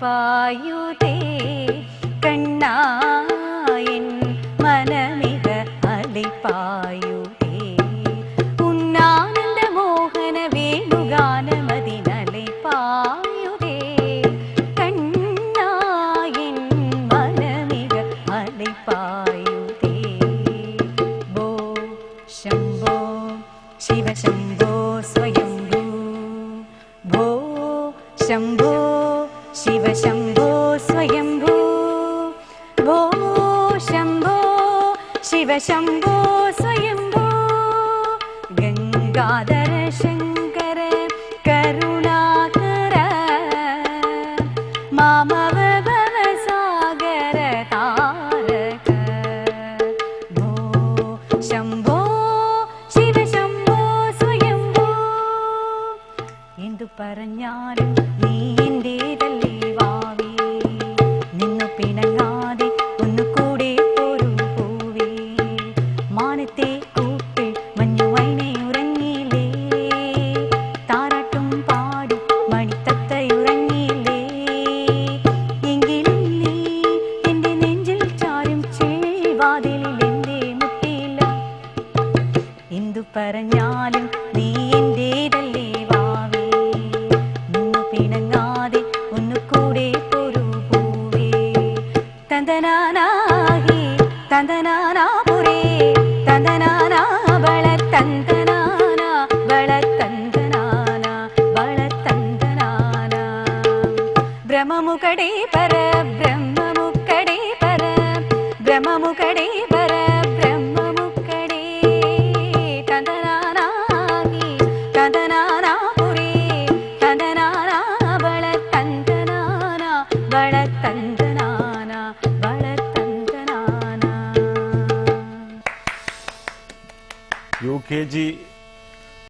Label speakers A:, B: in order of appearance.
A: പായുതേ കണ്ണായൻ മനമിക അലിപായുതേ ഉന്നാനന്ദ മോഹന വേണുഗാനമതിനലൈ പായുതേ കണ്ണായൻ മനമിക അലിപായുതേ ഭോ ശംഭോ ശിവശംഭോ സ്വയംഭൂ ഭോ ശംഭോ शिवशंभो स्वयंभू भो शंभो शिवशंभो स्वयंभू गंगाधर शंकर करुणाकर मामव भवसागर तारक भो शंभो शिवशंभो स्वयंभू इंदु परञ्ञालुम നീ എന്റേതല്ലേ വാവേ നിന്നു പിണങ്ങാതെ ഒന്നുകൂടെ പോരും പൂവേ മാനത്തെ കൂപ്പിൽ മഞ്ഞുവൈനെ ഉറങ്ങിയില്ലേ താരാട്ടും പാടി മണിത്തത്തയുറങ്ങിയില്ലേ എങ്കിലും നീ എന്റെ നെഞ്ചിൽ ചാരും ചേവാതിലിൽ എന്തേ മുട്ടിയില്ല എന്തു പറഞ്ഞാലും നീ എന്റേതല്ലേ വാവേ പിണങ്ങാതെ ഒന്നുകൂടെ പോരൂ പൂവേ തന്തനാനാഹി തന്തനാനാ പുരേ തന്തനാനാ വള തന്തനാന വള തന്തനാന വള തന്തനാന ബ്രഹ്മമുഖടേ പര ബ്രഹ്മമുഖടേ പര ബ്രഹ്മമുഖടേ